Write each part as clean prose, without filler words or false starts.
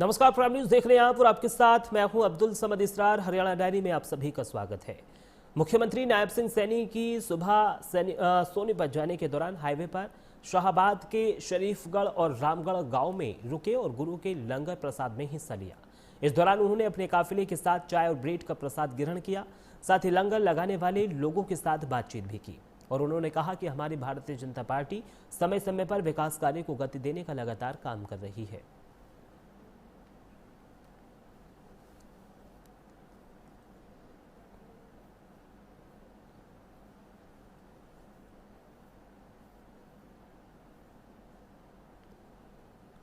नमस्कार, prime news देख रहे हैं आप और आपके साथ मैं हूं अब्दुल समद इसरार। हरियाणा डायरी में आप सभी का स्वागत है। मुख्यमंत्री नायब सिंह सैनी की सुबह सोनीपत जाने के दौरान हाईवे पर शाहबाद के शरीफगढ़ और रामगढ़ गांव में रुके और गुरु के लंगर प्रसाद में हिस्सा लिया। इस दौरान उन्होंने अपने काफिले के साथ चाय और ब्रेड का प्रसाद ग्रहण किया। साथ ही लंगर लगाने वाले लोगों के साथ बातचीत भी की और उन्होंने कहा कि हमारी भारतीय जनता पार्टी समय समय पर विकास कार्य को गति देने का लगातार काम कर रही है।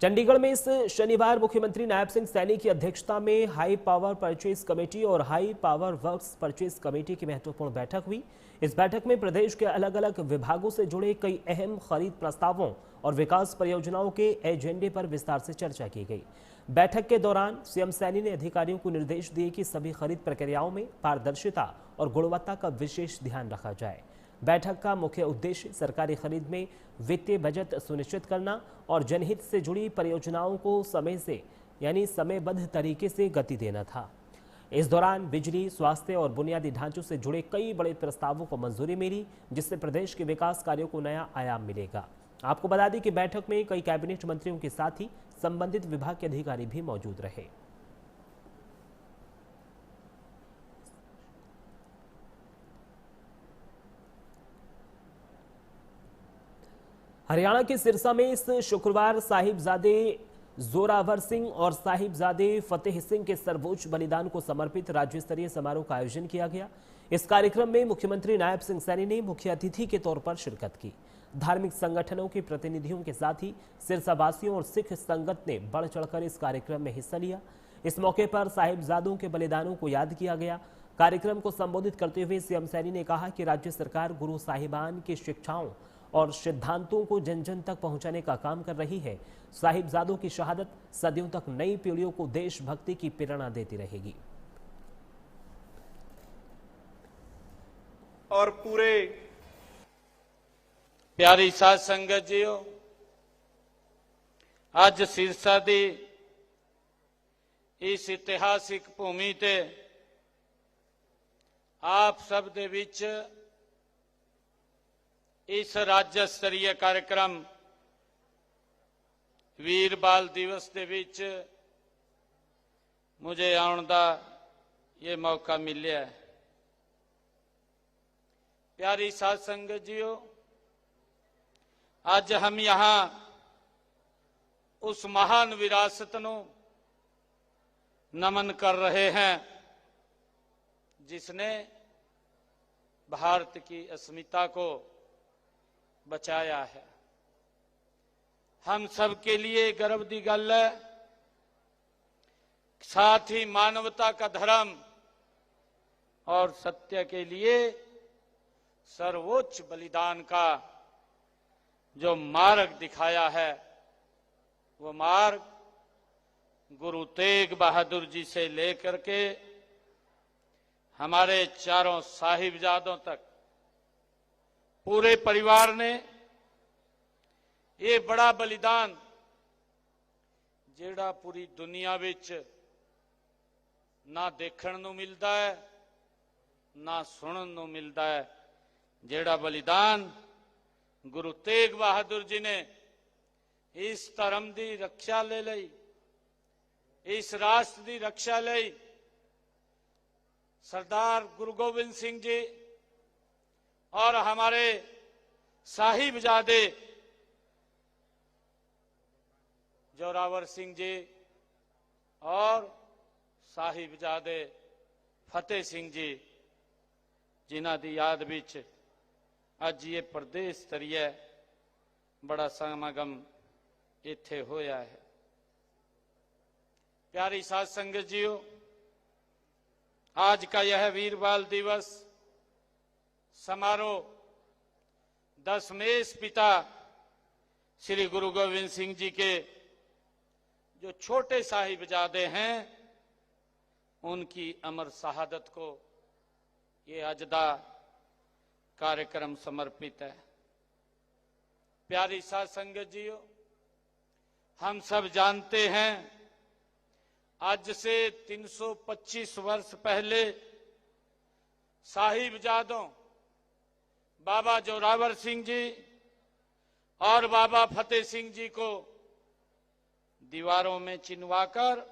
चंडीगढ़ में इस शनिवार मुख्यमंत्री नायब सिंह सैनी की अध्यक्षता में हाई पावर परचेज कमेटी और high power works purchase committee की महत्वपूर्ण बैठक हुई। इस बैठक में प्रदेश के अलग अलग विभागों से जुड़े कई अहम खरीद प्रस्तावों और विकास परियोजनाओं के एजेंडे पर विस्तार से चर्चा की गई। बैठक के दौरान सीएम सैनी ने अधिकारियों को निर्देश दिए कि सभी खरीद प्रक्रियाओं में पारदर्शिता और गुणवत्ता का विशेष ध्यान रखा जाए। बैठक का मुख्य उद्देश्य सरकारी खरीद में वित्तीय बजट सुनिश्चित करना और जनहित से जुड़ी परियोजनाओं को समयबद्ध तरीके से गति देना था। इस दौरान बिजली, स्वास्थ्य और बुनियादी ढांचों से जुड़े कई बड़े प्रस्तावों को मंजूरी मिली, जिससे प्रदेश के विकास कार्यों को नया आयाम मिलेगा। आपको बता दें कि बैठक में कई कैबिनेट मंत्रियों के साथ ही संबंधित विभाग के अधिकारी भी मौजूद रहे। हरियाणा के सिरसा में इस शुक्रवार साहिबजादे जोरावर सिंह और साहिबजादे फतेह सिंह के सर्वोच्च बलिदान को समर्पित राज्य स्तरीय समारोह का आयोजन किया गया। इस कार्यक्रम में मुख्यमंत्री नायब सिंह सैनी ने मुख्य अतिथि के तौर पर शिरकत की। धार्मिक संगठनों के प्रतिनिधियों के साथ ही सिरसावासियों और सिख संगत ने बढ़ चढ़कर इस कार्यक्रम में हिस्सा लिया। इस मौके पर साहिबजादों के बलिदानों को याद किया गया। कार्यक्रम को संबोधित करते हुए सीएम सैनी ने कहा कि राज्य सरकार गुरु साहिबान की शिक्षाओं और सिद्धांतों को जन जन तक पहुंचाने का काम कर रही है। साहिबजादों की शहादत सदियों तक नई पीढ़ियों को देशभक्ति की प्रेरणा देती रहेगी। और पूरे प्यारी साध संगत जीओ, आज सिरसा दी इस इतिहासिक भूमि ते आप सब दे विच इस राज्य स्तरीय कार्यक्रम वीर बाल दिवस दे विच मुझे आने का ये मौका मिले। प्यारी साध संगत जीओ, आज हम यहाँ उस महान विरासत को नमन कर रहे हैं जिसने भारत की अस्मिता को बचाया है। हम सब के लिए गर्व की गल है, साथ ही मानवता का धर्म और सत्य के लिए सर्वोच्च बलिदान का जो मार्ग दिखाया है, वो मार्ग गुरु तेग बहादुर जी से लेकर के हमारे चारों साहिबजादों तक पूरे परिवार ने ये बड़ा बलिदान जेड़ा पूरी दुनिया विच ना देखण नूं मिलदा है ना सुनन नूं मिलदा है, जेड़ा बलिदान गुरु तेग बहादुर जी ने इस धर्म की रक्षा ले लई, इस राष्ट्र की रक्षा लई सरदार गुरु गोबिंद सिंह जी और हमारे साहिबजादे जोरावर सिंह जी और साहिबजादे फतेह सिंह जी, जिन्हां दी याद विच अज ये प्रदेश स्तरीय बड़ा समागम इत्थे होया है। प्यारी साध संगत जीओ, आज का यह वीर बाल दिवस समारोह दशमेश पिता श्री गुरु गोविंद सिंह जी के जो छोटे साहिबजादे हैं उनकी अमर शहादत को ये आज दा कार्यक्रम समर्पित है। प्यारी साध संगत जीओ, हम सब जानते हैं आज से 325 वर्ष पहले साहिबजादों बाबा जोरावर सिंह जी और बाबा फतेह सिंह जी को दीवारों में चिनवाकर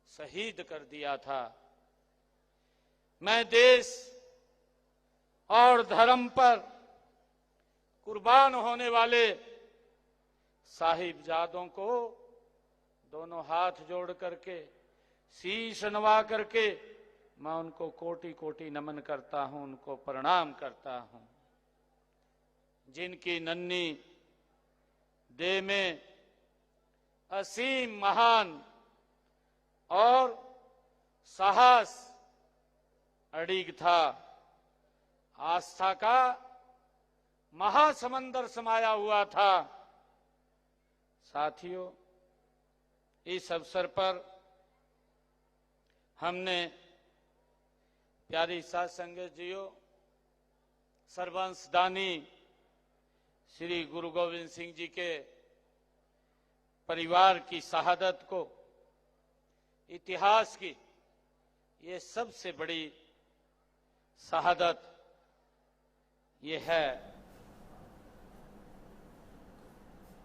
शहीद कर दिया था। मैं देश और धर्म पर कुर्बान होने वाले साहिबजादों को दोनों हाथ जोड़ करके शीश नवा करके मैं उनको कोटि कोटि नमन करता हूं, उनको प्रणाम करता हूं। जिनकी नन्ही देह में असीम महान और साहस अड़िग था, आस्था का महासमंदर समाया हुआ था। साथियों, इस अवसर पर हमने प्यारी साध संगत जियों, सर्वंशदानी श्री गुरु गोविंद सिंह जी के परिवार की शहादत को, इतिहास की ये सबसे बड़ी शहादत ये है।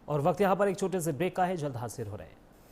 और वक्त यहां पर एक छोटे से ब्रेक का है, जल्द हाजिर हो रहे हैं।